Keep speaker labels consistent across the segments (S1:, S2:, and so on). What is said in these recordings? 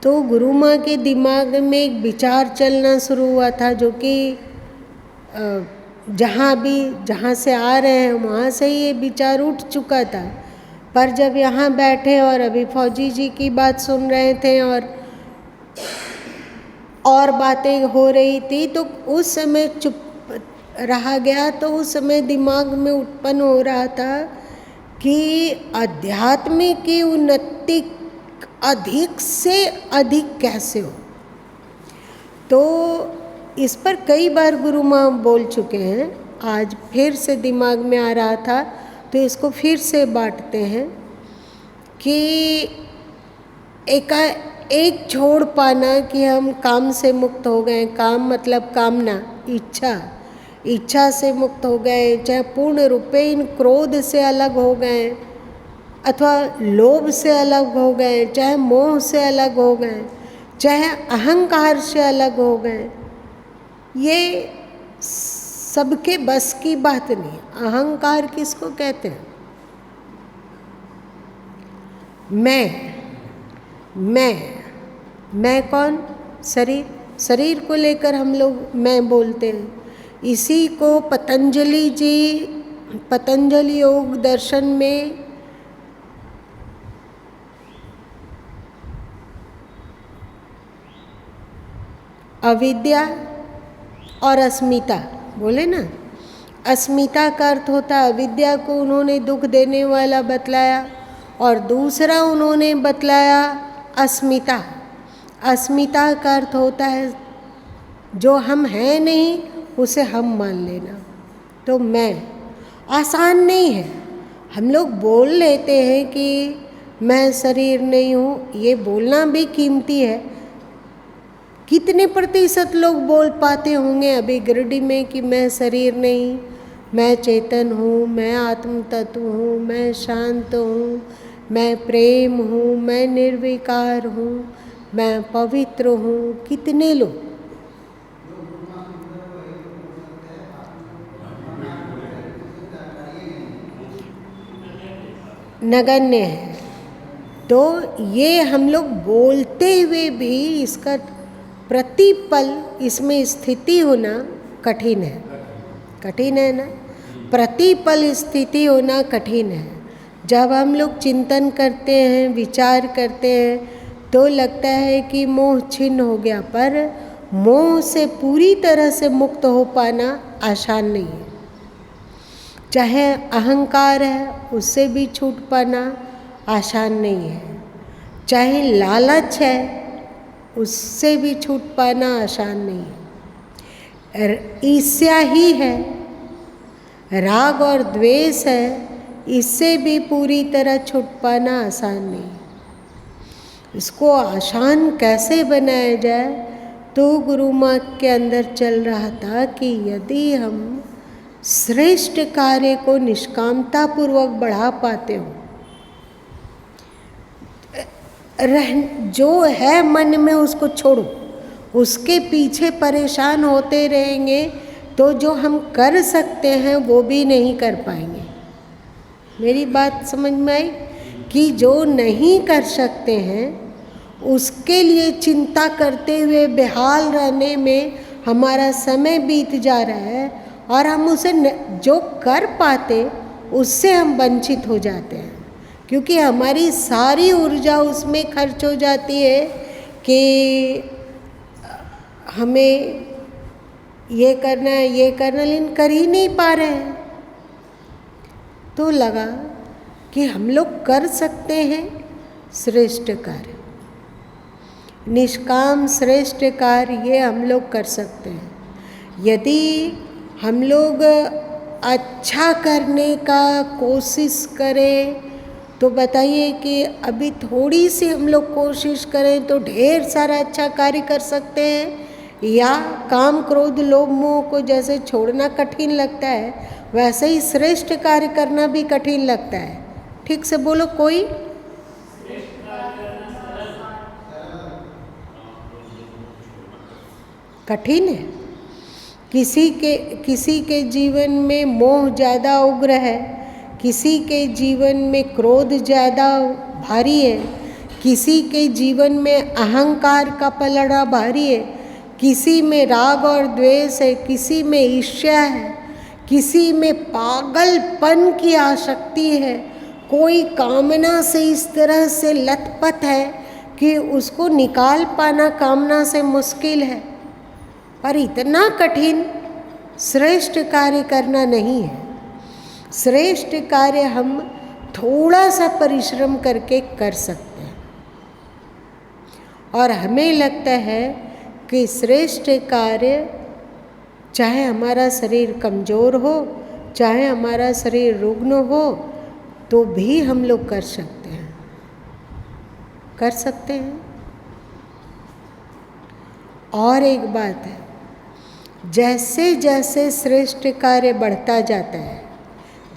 S1: तो गुरु माँ के दिमाग में एक विचार चलना शुरू हुआ था, जो कि जहाँ से आ रहे हैं वहाँ से ही ये विचार उठ चुका था। पर जब यहाँ बैठे और अभी फौजी जी की बात सुन रहे थे और बातें हो रही थी, तो उस समय चुप रहा गया। तो उस समय दिमाग में उत्पन्न हो रहा था कि अध्यात्म की उन्नति अधिक से अधिक कैसे हो। तो इस पर कई बार गुरु माँ बोल चुके हैं, आज फिर से दिमाग में आ रहा था तो इसको फिर से बांटते हैं कि एक छोड़ पाना कि हम काम से मुक्त हो गए। काम मतलब कामना, इच्छा से मुक्त हो गए, चाहे पूर्ण रूपे इन क्रोध से अलग हो गए, अथवा लोभ से अलग हो गए, चाहे मोह से अलग हो गए, चाहे अहंकार से अलग हो गए। ये सबके बस की बात नहीं। अहंकार किसको कहते हैं? मैं कौन? शरीर को लेकर हम लोग मैं बोलते हैं। इसी को पतंजलि योग दर्शन में अविद्या और अस्मिता बोले ना। अस्मिता का अर्थ होता है अविद्या को उन्होंने दुख देने वाला बतलाया, और दूसरा उन्होंने बतलाया अस्मिता। अस्मिता का अर्थ होता है जो हम हैं नहीं उसे हम मान लेना। तो मैं आसान नहीं है। हम लोग बोल लेते हैं कि मैं शरीर नहीं हूँ, ये बोलना भी कीमती है। कितने प्रतिशत लोग बोल पाते होंगे अभी गिरडी में कि मैं शरीर नहीं, मैं चेतन हूँ, मैं आत्म तत्व हूँ, मैं शांत हूँ, मैं प्रेम हूँ, मैं निर्विकार हूँ, मैं पवित्र हूँ। कितने लोग नगण्य है। तो ये हम लोग बोलते हुए भी इसका प्रतिपल इसमें स्थिति होना कठिन है ना। प्रतिपल स्थिति होना कठिन है। जब हम लोग चिंतन करते हैं, विचार करते हैं, तो लगता है कि मोह छिन्न हो गया, पर मोह से पूरी तरह से मुक्त हो पाना आसान नहीं है। चाहे अहंकार है, उससे भी छूट पाना आसान नहीं है। चाहे लालच है, उससे भी छूट पाना आसान नहीं है। ईर्ष्या ही है, राग और द्वेष है, इससे भी पूरी तरह छूट पाना आसान नहीं। इसको आसान कैसे बनाया जाए? तो गुरु माँ के अंदर चल रहा था कि यदि हम श्रेष्ठ कार्य को निष्कामता पूर्वक बढ़ा पाते हो, जो है मन में उसको छोड़ो, उसके पीछे परेशान होते रहेंगे तो जो हम कर सकते हैं वो भी नहीं कर पाएंगे। मेरी बात समझ में आई? कि जो नहीं कर सकते हैं उसके लिए चिंता करते हुए बेहाल रहने में हमारा समय बीत जा रहा है, और हम उसे जो कर पाते उससे हम वंचित हो जाते हैं, क्योंकि हमारी सारी ऊर्जा उसमें खर्च हो जाती है कि हमें ये करना है, लेकिन कर ही नहीं पा रहे हैं। तो लगा कि हम लोग कर सकते हैं श्रेष्ठ कार्य, निष्काम श्रेष्ठ कार्य, ये हम लोग कर सकते हैं। यदि हम लोग अच्छा करने का कोशिश करें तो बताइए कि अभी थोड़ी सी हम लोग कोशिश करें तो ढेर सारा अच्छा कार्य कर सकते हैं, या काम क्रोध लोभ मोह को जैसे छोड़ना कठिन लगता है वैसे ही श्रेष्ठ कार्य करना भी कठिन लगता है। ठीक से बोलो कोई। कठिन है। किसी के जीवन में मोह ज़्यादा उग्र है, किसी के जीवन में क्रोध ज़्यादा भारी है, किसी के जीवन में अहंकार का पलड़ा भारी है, किसी में राग और द्वेष है, किसी में ईर्ष्या है, किसी में पागलपन की आसक्ति है, कोई कामना से इस तरह से लथपथ है कि उसको निकाल पाना कामना से मुश्किल है। पर इतना कठिन श्रेष्ठ कार्य करना नहीं है। श्रेष्ठ कार्य हम थोड़ा सा परिश्रम करके कर सकते हैं। और हमें लगता है कि श्रेष्ठ कार्य, चाहे हमारा शरीर कमज़ोर हो, चाहे हमारा शरीर रुग्ण हो, तो भी हम लोग कर सकते हैं, कर सकते हैं। और एक बात है, जैसे जैसे श्रेष्ठ कार्य बढ़ता जाता है,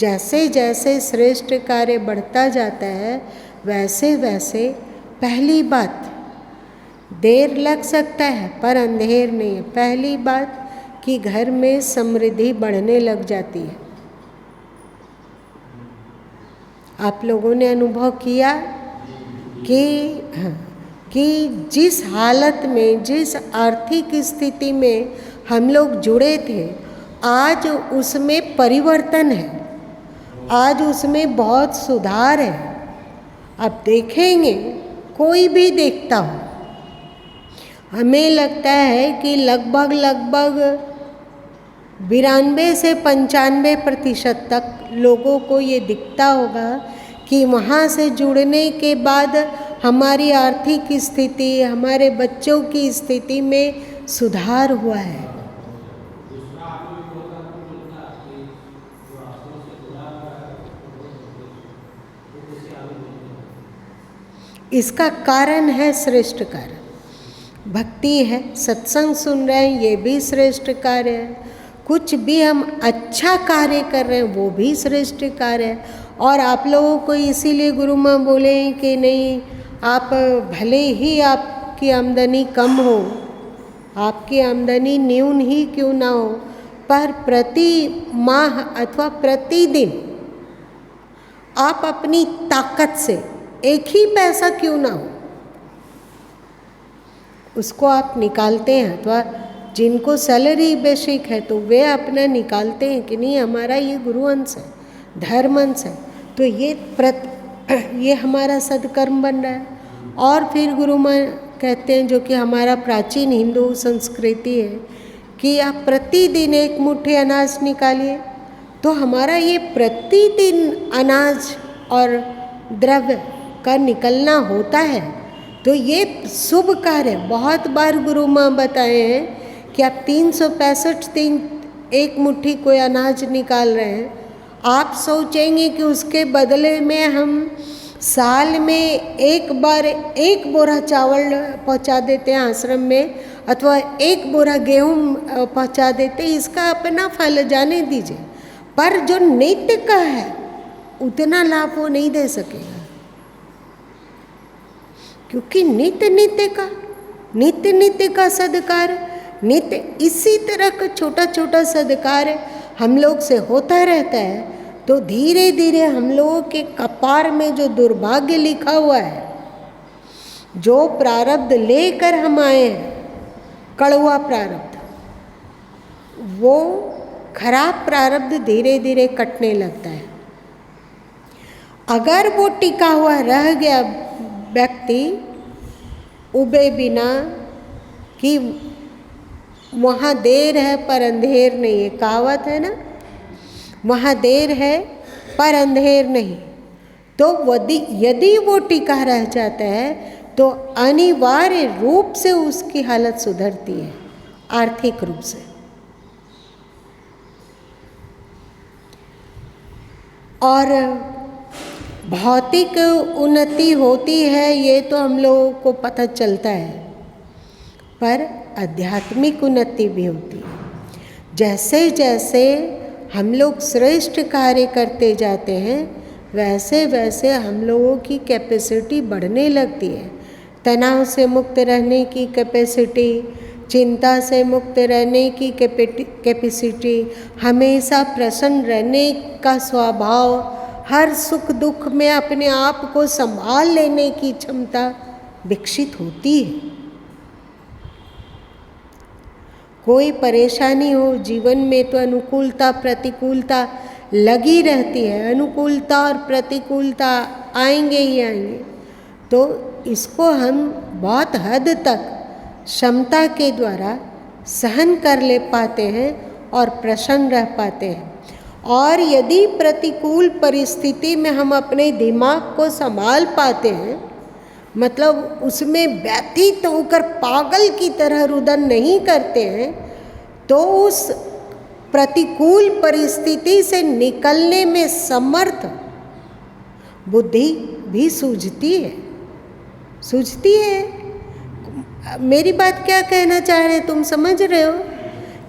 S1: जैसे जैसे श्रेष्ठ कार्य बढ़ता जाता है, वैसे वैसे पहली बात, देर लग सकता है पर अंधेर नहीं है। पहली बात कि घर में समृद्धि बढ़ने लग जाती है। आप लोगों ने अनुभव किया कि जिस हालत में, जिस आर्थिक स्थिति में हम लोग जुड़े थे, आज उसमें परिवर्तन है, आज उसमें बहुत सुधार है। अब देखेंगे, कोई भी देखता हो, हमें लगता है कि लगभग 92 से 95% तक लोगों को ये दिखता होगा कि वहाँ से जुड़ने के बाद हमारी आर्थिक स्थिति, हमारे बच्चों की स्थिति में सुधार हुआ है। इसका कारण है श्रेष्ठ कार्य। भक्ति है, सत्संग सुन रहे हैं, ये भी श्रेष्ठ कार्य है। कुछ भी हम अच्छा कार्य कर रहे हैं, वो भी श्रेष्ठ कार्य है। और आप लोगों को इसीलिए गुरु माँ बोले कि नहीं, आप भले ही आपकी आमदनी कम हो, आपकी आमदनी न्यून ही क्यों ना हो, पर प्रति माह अथवा प्रतिदिन आप अपनी ताकत से एक ही पैसा क्यों ना हो, उसको आप निकालते हैं। अथवा जिनको सैलरी बेसिक है तो वे अपना निकालते हैं कि नहीं, हमारा ये गुरुअंश है, धर्मअंश है, तो ये हमारा सदकर्म बन रहा है। और फिर गुरु माँ कहते हैं, जो कि हमारा प्राचीन हिंदू संस्कृति है, कि आप प्रतिदिन एक मुट्ठी अनाज निकालिए। तो हमारा ये प्रतिदिन अनाज और द्रव्य का निकलना होता है, तो ये शुभ कार्य है। बहुत बार गुरु माँ बताए हैं कि आप 365 दिन एक मुट्ठी कोई अनाज निकाल रहे हैं। आप सोचेंगे कि उसके बदले में हम साल में एक बार 1 बोरा चावल पहुंचा देते हैं आश्रम में, अथवा 1 बोरा गेहूं पहुंचा देते हैं, इसका अपना फल जाने दीजिए। पर जो नित्य का है उतना लाभ वो नहीं दे सकेगा, क्योंकि नित्य का सदकार, नित्य इसी तरह का छोटा छोटा सदकार हम लोग से होता रहता है। तो धीरे धीरे हम लोगों के कपार में जो दुर्भाग्य लिखा हुआ है, जो प्रारब्ध लेकर हम आए हैं, कड़वा प्रारब्ध, वो खराब प्रारब्ध धीरे धीरे कटने लगता है। अगर वो टिका हुआ रह गया व्यक्ति उबे बिना, कि वहाँ देर है पर अंधेर नहीं है, कहावत है ना, वहाँ देर है पर अंधेर नहीं, तो यदि वो टिका रह जाता है तो अनिवार्य रूप से उसकी हालत सुधरती है, आर्थिक रूप से। और भौतिक उन्नति होती है, ये तो हम लोगों को पता चलता है, पर आध्यात्मिक उन्नति भी होती है। जैसे जैसे हम लोग श्रेष्ठ कार्य करते जाते हैं, वैसे वैसे हम लोगों की कैपेसिटी बढ़ने लगती है। तनाव से मुक्त रहने की कैपेसिटी, चिंता से मुक्त रहने की कैपेसिटी, हमेशा प्रसन्न रहने का स्वभाव हर सुख दुख में अपने आप को संभाल लेने की क्षमता विकसित होती है। कोई परेशानी हो जीवन में तो अनुकूलता प्रतिकूलता लगी रहती है, अनुकूलता और प्रतिकूलता आएंगे ही आएंगे। तो इसको हम बहुत हद तक क्षमता के द्वारा सहन कर ले पाते हैं और प्रसन्न रह पाते हैं। और यदि प्रतिकूल परिस्थिति में हम अपने दिमाग को संभाल पाते हैं, मतलब उसमें व्यथित होकर पागल की तरह रुदन नहीं करते हैं, तो उस प्रतिकूल परिस्थिति से निकलने में समर्थ बुद्धि भी सूझती है। मेरी बात क्या कहना चाह रहे हैं, तुम समझ रहे हो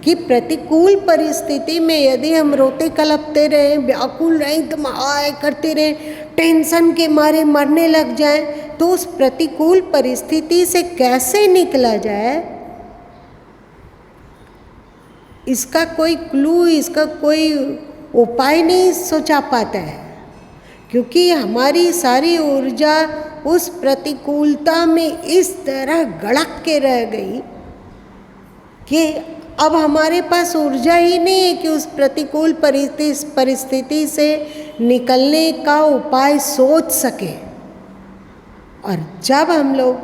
S1: कि प्रतिकूल परिस्थिति में यदि हम रोते कलपते रहें, व्याकुल रहें, एकदम हाय करते रहें, टेंशन के मारे मरने लग जाएं, तो उस प्रतिकूल परिस्थिति से कैसे निकला जाए, इसका कोई क्लू, इसका कोई उपाय नहीं सोचा पाता है। क्योंकि हमारी सारी ऊर्जा उस प्रतिकूलता में इस तरह गड़क के रह गई कि अब हमारे पास ऊर्जा ही नहीं है कि उस प्रतिकूल परिस्थिति से निकलने का उपाय सोच सके। और जब हम लोग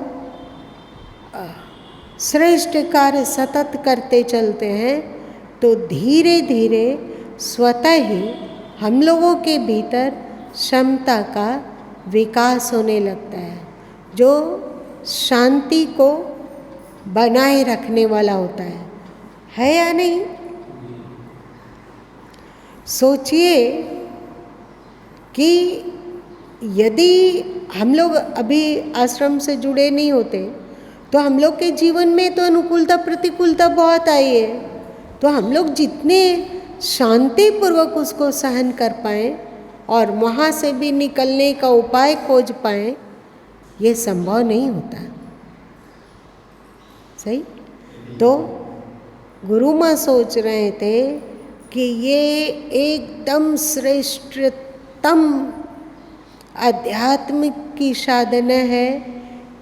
S1: श्रेष्ठ कार्य सतत करते चलते हैं तो धीरे धीरे स्वतः ही हम लोगों के भीतर क्षमता का विकास होने लगता है, जो शांति को बनाए रखने वाला होता है या नहीं? सोचिए कि यदि हम लोग अभी आश्रम से जुड़े नहीं होते तो हम लोग के जीवन में तो अनुकूलता प्रतिकूलता बहुत आई है, तो हम लोग जितने शांतिपूर्वक उसको सहन कर पाएँ और वहाँ से भी निकलने का उपाय खोज पाएँ, ये संभव नहीं होता। सही? तो गुरु माँ सोच रहे थे कि ये एकदम श्रेष्ठतम आध्यात्मिक की साधना है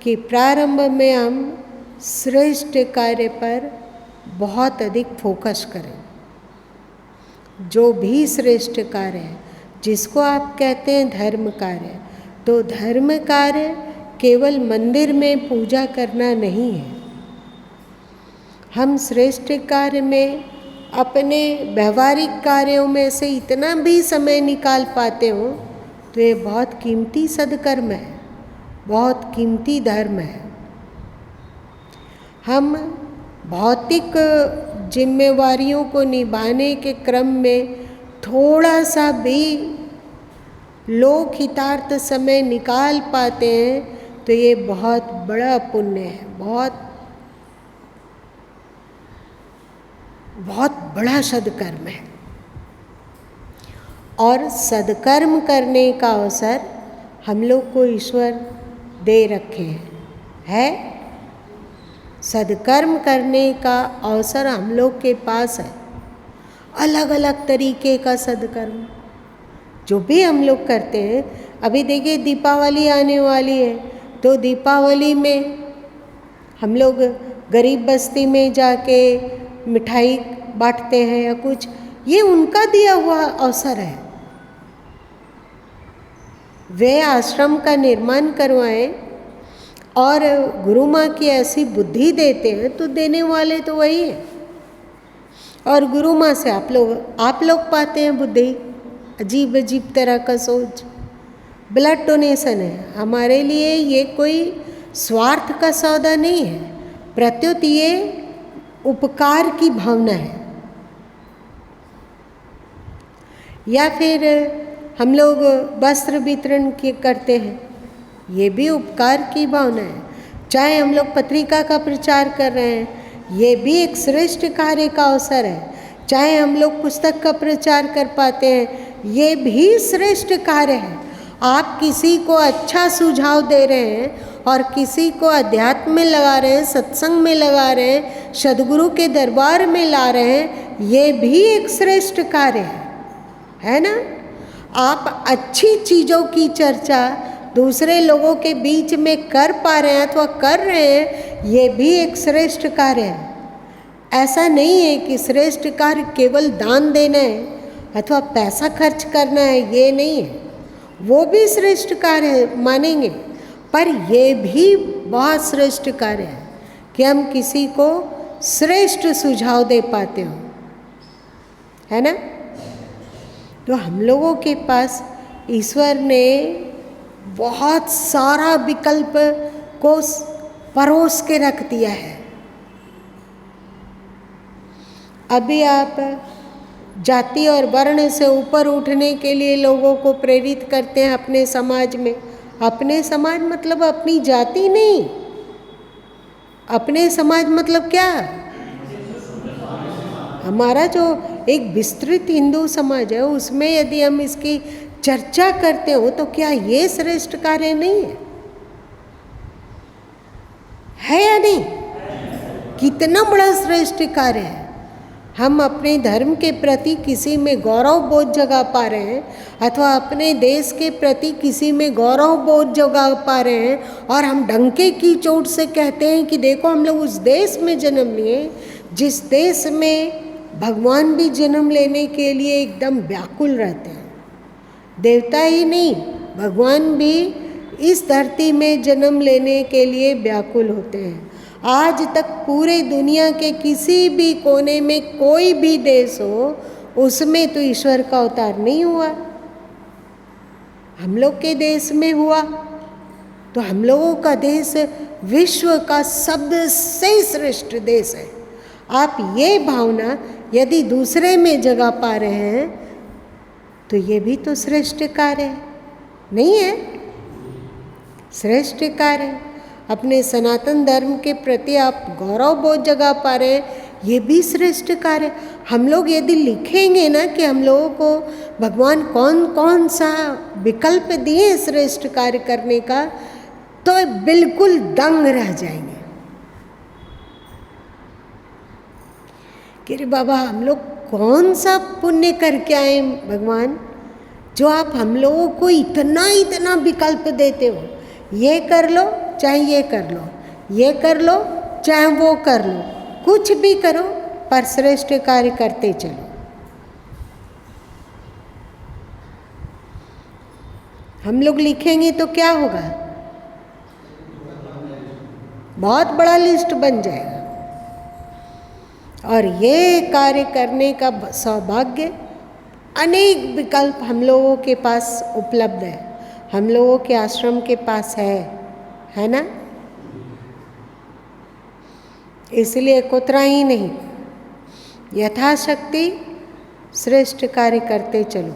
S1: कि प्रारंभ में हम श्रेष्ठ कार्य पर बहुत अधिक फोकस करें। जो भी श्रेष्ठ कार्य है, जिसको आप कहते हैं धर्म कार्य, तो धर्म कार्य केवल मंदिर में पूजा करना नहीं है। हम श्रेष्ठ कार्य में अपने व्यवहारिक कार्यों में से इतना भी समय निकाल पाते हो तो ये बहुत कीमती सद्कर्म है, बहुत कीमती धर्म है। हम भौतिक जिम्मेवारियों को निभाने के क्रम में थोड़ा सा भी लोक हितार्थ समय निकाल पाते हैं तो ये बहुत बड़ा पुण्य है, बहुत बड़ा सद्कर्म है। और सद्कर्म करने का अवसर हम लोग को ईश्वर दे रखे है। सद्कर्म करने का अवसर हम लोग के पास है, अलग अलग तरीके का सद्कर्म जो भी हम लोग करते हैं। अभी देखिए दीपावली आने वाली है, तो दीपावली में हम लोग गरीब बस्ती में जाके मिठाई बांटते हैं या कुछ, ये उनका दिया हुआ अवसर है। वे आश्रम का निर्माण करवाएं और गुरु माँ की ऐसी बुद्धि देते हैं, तो देने वाले तो वही है। और गुरु माँ से आप लोग पाते हैं बुद्धि, अजीब अजीब तरह का सोच। ब्लड डोनेशन है हमारे लिए, ये कोई स्वार्थ का सौदा नहीं है, प्रत्युत ये उपकार की भावना है। या फिर हम लोग वस्त्र वितरण करते हैं, ये भी उपकार की भावना है। चाहे हम लोग पत्रिका का प्रचार कर रहे हैं, ये भी एक श्रेष्ठ कार्य का अवसर है। चाहे हम लोग पुस्तक का प्रचार कर पाते हैं, ये भी श्रेष्ठ कार्य है। आप किसी को अच्छा सुझाव दे रहे हैं और किसी को अध्यात्म में लगा रहे हैं, सत्संग में लगा रहे हैं, सद्गुरु के दरबार में ला रहे हैं, ये भी एक श्रेष्ठ कार्य है ना? आप अच्छी चीज़ों की चर्चा दूसरे लोगों के बीच में कर पा रहे हैं अथवा कर रहे हैं, ये भी एक श्रेष्ठ कार्य है। ऐसा नहीं है कि श्रेष्ठ कार्य केवल दान देना है अथवा पैसा खर्च करना है, ये नहीं है। वो भी श्रेष्ठ कार्य है मानेंगे, पर ये भी बहुत श्रेष्ठ कार्य है कि हम किसी को श्रेष्ठ सुझाव दे पाते हो, है ना। तो हम लोगों के पास ईश्वर ने बहुत सारा विकल्प को परोस के रख दिया है। अभी आप जाति और वर्ण से ऊपर उठने के लिए लोगों को प्रेरित करते हैं अपने समाज में। अपने समाज मतलब अपनी जाति नहीं, अपने समाज मतलब क्या, हमारा जो एक विस्तृत हिंदू समाज है उसमें यदि हम इसकी चर्चा करते हो तो क्या ये श्रेष्ठ कार्य नहीं है या नहीं? कितना बड़ा श्रेष्ठ कार्य है। हम अपने धर्म के प्रति किसी में गौरव बोध जगा पा रहे हैं अथवा अपने देश के प्रति किसी में गौरव बोध जगा पा रहे हैं, और हम डंके की चोट से कहते हैं कि देखो हम लोग उस देश में जन्म लिए जिस देश में भगवान भी जन्म लेने के लिए एकदम व्याकुल रहते हैं। देवता ही नहीं, भगवान भी इस धरती में जन्म लेने के लिए व्याकुल होते हैं। आज तक पूरे दुनिया के किसी भी कोने में कोई भी देश हो उसमें तो ईश्वर का अवतार नहीं हुआ। हम लोग के देश में हुआ, तो हम लोगों का देश विश्व का सबसे श्रेष्ठ देश है। आप ये भावना यदि दूसरे में जगा पा रहे हैं तो ये भी तो श्रेष्ठ कार्य है, नहीं है? श्रेष्ठ कार्य है। अपने सनातन धर्म के प्रति आप गौरव बोध जगा पा रहे हैं, ये भी श्रेष्ठ कार्य। हम लोग यदि लिखेंगे ना कि हम लोगों को भगवान कौन कौन सा विकल्प दिए श्रेष्ठ कार्य करने का, तो बिल्कुल दंग रह जाएंगे कि अरे बाबा हम लोग कौन सा पुण्य करके आए भगवान, जो आप हम लोगों को इतना इतना विकल्प देते हो। ये कर लो चाहे ये कर लो, ये कर लो चाहे वो कर लो, कुछ भी करो पर श्रेष्ठ कार्य करते चलो। हम लोग लिखेंगे तो क्या होगा, बहुत बड़ा लिस्ट बन जाएगा। और ये कार्य करने का सौभाग्य, अनेक विकल्प हम लोगों के पास उपलब्ध है, हम लोगों के आश्रम के पास है ना। इसलिए कोतराही नहीं, यथाशक्ति श्रेष्ठ कार्य करते चलो।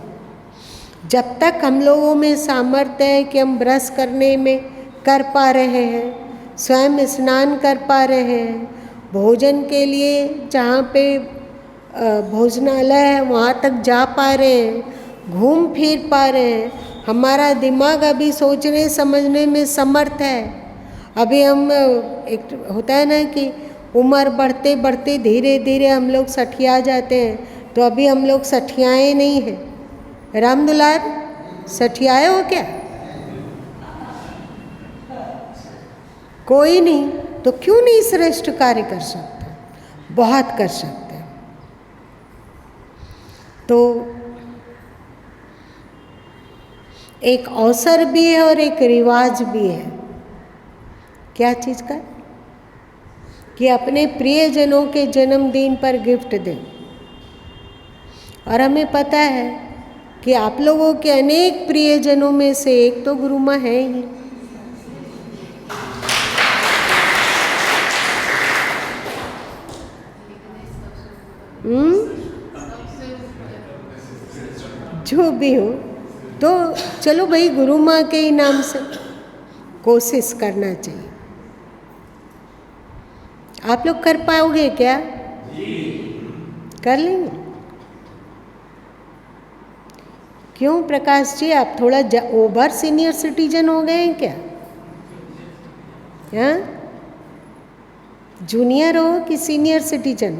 S1: जब तक हम लोगों में सामर्थ्य है कि हम ब्रश करने में कर पा रहे हैं, स्वयं स्नान कर पा रहे हैं, भोजन के लिए जहाँ पे भोजनालय है वहाँ तक जा पा रहे हैं, घूम फिर पा रहे हैं, हमारा दिमाग अभी सोचने समझने में समर्थ है। अभी हम एक होता है ना कि उम्र बढ़ते बढ़ते धीरे धीरे हम लोग सठिया जाते हैं, तो अभी हम लोग सठियाए नहीं हैं। राम दुलार सठियाए हो क्या? कोई नहीं, तो क्यों नहीं श्रेष्ठ कार्य कर सकते? बहुत कर सकते हैं। तो एक अवसर भी है और एक रिवाज भी है। क्या चीज़ का? कि अपने प्रियजनों के जन्मदिन पर गिफ्ट दें। और हमें पता है कि आप लोगों के अनेक प्रियजनों में से एक तो गुरु माँ है ही। जो भी हो, तो चलो भाई गुरु माँ के ही नाम से कोशिश करना चाहिए। आप लोग कर पाओगे क्या? कर लेंगे? क्यों प्रकाश जी, आप थोड़ा ओवर सीनियर सिटीजन हो गए हैं क्या? हाँ, जूनियर हो कि सीनियर सिटीजन?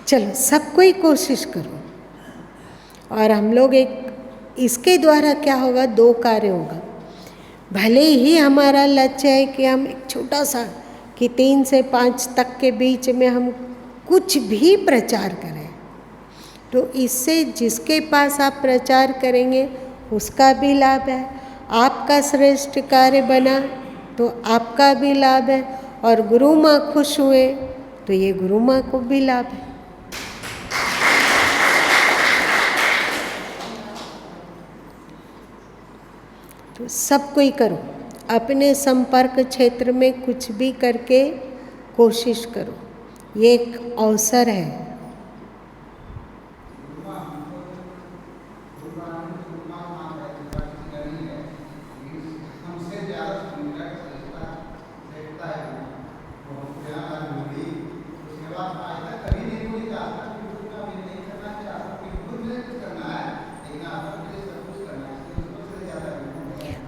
S1: चलो सबको ही कोशिश करो। और हम लोग इसके द्वारा क्या होगा, 2 कार्य होगा। भले ही हमारा लक्ष्य है कि हम एक छोटा सा कि 3 से 5 तक के बीच में हम कुछ भी प्रचार करें, तो इससे जिसके पास आप प्रचार करेंगे उसका भी लाभ है। आपका श्रेष्ठ कार्य बना तो आपका भी लाभ है, और गुरु माँ खुश हुए तो ये गुरु माँ को भी लाभ है। तो सब कोई करो, अपने संपर्क क्षेत्र में कुछ भी करके कोशिश करो, ये एक अवसर है।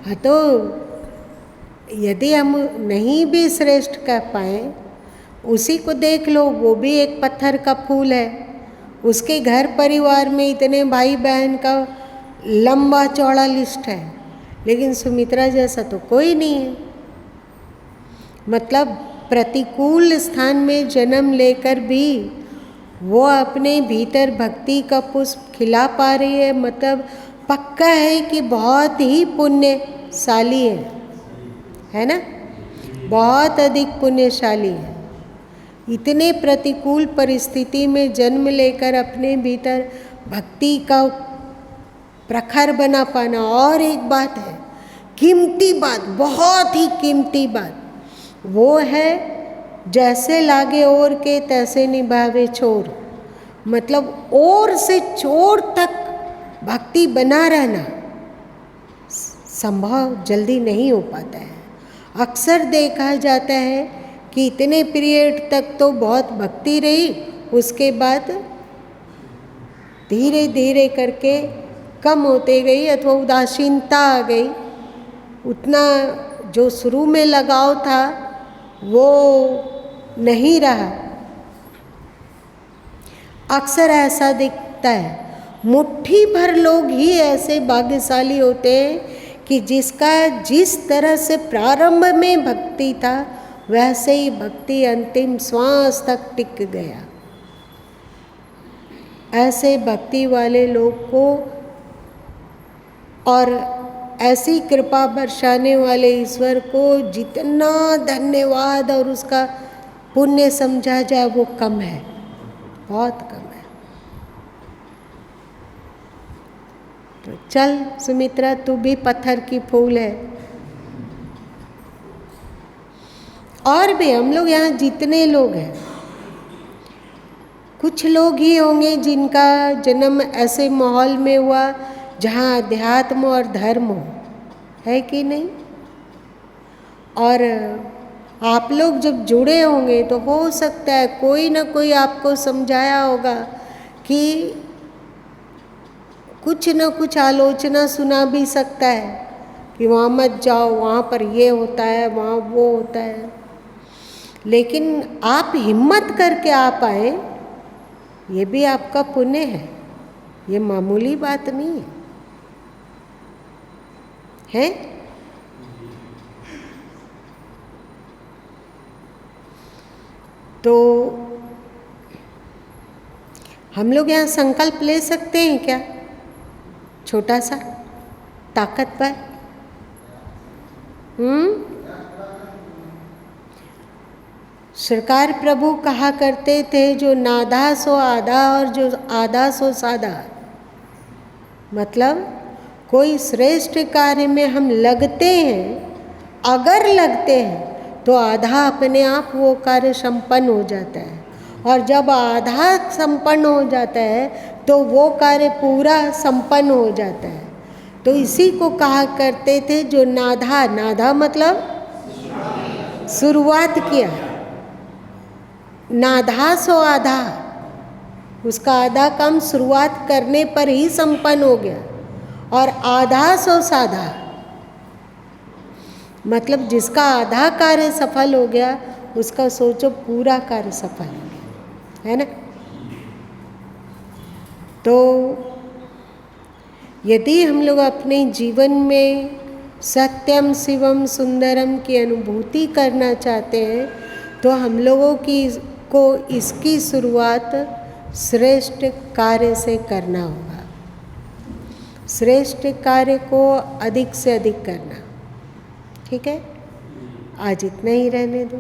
S1: हाँ, तो यदि हम नहीं भी श्रेष्ठ कह पाए, उसी को देख लो, वो भी एक पत्थर का फूल है। उसके घर परिवार में इतने भाई बहन का लंबा चौड़ा लिस्ट है, लेकिन सुमित्रा जैसा तो कोई नहीं है। मतलब प्रतिकूल स्थान में जन्म लेकर भी वो अपने भीतर भक्ति का पुष्प खिला पा रही है, मतलब पक्का है कि बहुत ही पुण्यशाली है ना, बहुत अधिक पुण्यशाली है। इतने प्रतिकूल परिस्थिति में जन्म लेकर अपने भीतर भक्ति का प्रखर बना पाना। और एक बात है, कीमती बात, बहुत ही कीमती बात, वो है जैसे लागे ओर के तैसे निभावे छोर। मतलब ओर से चोर तक भक्ति बना रहना संभव जल्दी नहीं हो पाता है। अक्सर देखा जाता है कि इतने पीरियड तक तो बहुत भक्ति रही, उसके बाद धीरे धीरे करके कम होते गई अथवा उदासीनता आ गई। उतना जो शुरू में लगाव था वो नहीं रहा। अक्सर ऐसा दिखता है। मुट्ठी भर लोग ही ऐसे भाग्यशाली होते हैं कि जिसका जिस तरह से प्रारंभ में भक्ति था वैसे ही भक्ति अंतिम श्वास तक टिक गया। ऐसे भक्ति वाले लोग को और ऐसी कृपा बरसाने वाले ईश्वर को जितना धन्यवाद और उसका पुण्य समझा जाए वो कम है, बहुत कम है। तो चल सुमित्रा, तू भी पत्थर की फूल है। और भी हम लोग यहाँ जितने लोग हैं, कुछ लोग ही होंगे जिनका जन्म ऐसे माहौल में हुआ जहाँ अध्यात्म और धर्म हो, है कि नहीं। और आप लोग जब जुड़े होंगे तो हो सकता है कोई ना कोई आपको समझाया होगा कि कुछ न कुछ आलोचना सुना भी सकता है कि वहाँ मत जाओ, वहाँ पर ये होता है, वहाँ वो होता है। लेकिन आप हिम्मत करके आप आए, ये भी आपका पुण्य है, ये मामूली बात नहीं है, है? तो हम लोग यहाँ संकल्प ले सकते हैं क्या, छोटा सा, ताकतवर? सरकार प्रभु कहा करते थे, जो नाधा सो आधा और जो आधा सो साधा। मतलब कोई श्रेष्ठ कार्य में हम लगते हैं, अगर लगते हैं तो आधा अपने आप वो कार्य संपन्न हो जाता है, और जब आधा संपन्न हो जाता है तो वो कार्य पूरा संपन्न हो जाता है। तो इसी को कहा करते थे जो नाधा, नाधा मतलब शुरुआत किया, नाधा सो आधा, उसका आधा काम शुरुआत करने पर ही संपन्न हो गया, और आधा सो साधा मतलब जिसका आधा कार्य सफल हो गया उसका सोचो पूरा कार्य सफल हो गया, है ना। तो यदि हम लोग अपने जीवन में सत्यम शिवम सुंदरम की अनुभूति करना चाहते हैं तो हम लोगों को इसकी शुरुआत श्रेष्ठ कार्य से करना होगा। श्रेष्ठ कार्य को अधिक से अधिक करना। ठीक है, आज इतना ही रहने दो।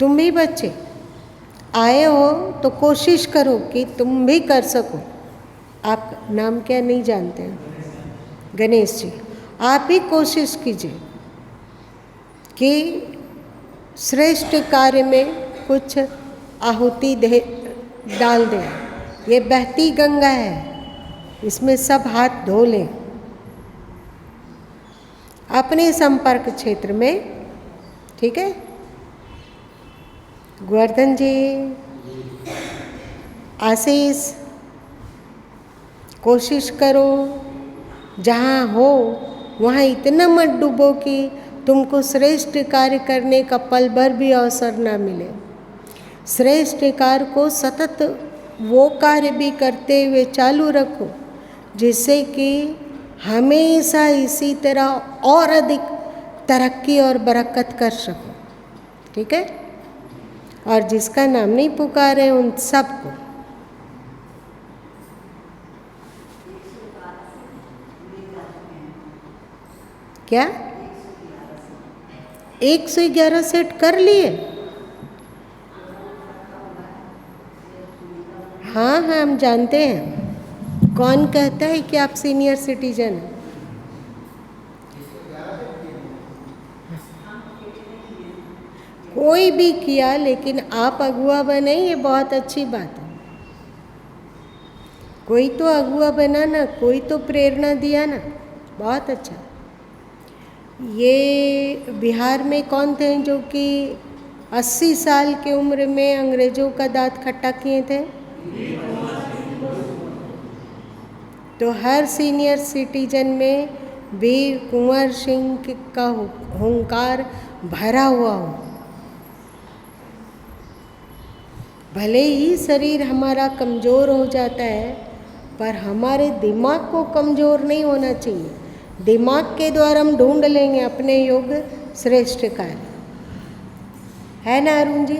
S1: तुम भी बच्चे आए हो तो कोशिश करो कि तुम भी कर सको। आप नाम क्या नहीं जानते हैं? गणेश जी। आप ही कोशिश कीजिए कि श्रेष्ठ कार्य में कुछ आहुति डाल दें। ये बहती गंगा है, इसमें सब हाथ धो लें अपने संपर्क क्षेत्र में। ठीक है, गोवर्धन जी, आशीष, कोशिश करो जहाँ हो वहाँ इतना मत डूबो कि तुमको श्रेष्ठ कार्य करने का पल भर भी अवसर ना मिले। श्रेष्ठ कार्य को सतत वो कार्य भी करते हुए चालू रखो जिससे कि हमेशा इसी तरह और अधिक तरक्की और बरकत कर सको। ठीक है, और जिसका नाम नहीं पुकारे उन सबको क्या 111 सेट कर लिए? हाँ हाँ, हम जानते हैं। कौन कहता है कि आप सीनियर सिटीजन हैं? कोई भी किया, लेकिन आप अगुआ बने, ये बहुत अच्छी बात है। कोई तो अगुआ बना ना, कोई तो प्रेरणा दिया ना, बहुत अच्छा। ये बिहार में कौन थे जो कि 80 साल की उम्र में अंग्रेजों का दांत खट्टा किए थे? तो हर सीनियर सिटीजन में वीर कुंवर सिंह का हुंकार भरा हुआ हो। भले ही शरीर हमारा कमज़ोर हो जाता है, पर हमारे दिमाग को कमज़ोर नहीं होना चाहिए। दिमाग के द्वारा हम ढूंढ लेंगे अपने योग्य श्रेष्ठ कार्य। है ना अरुण जी?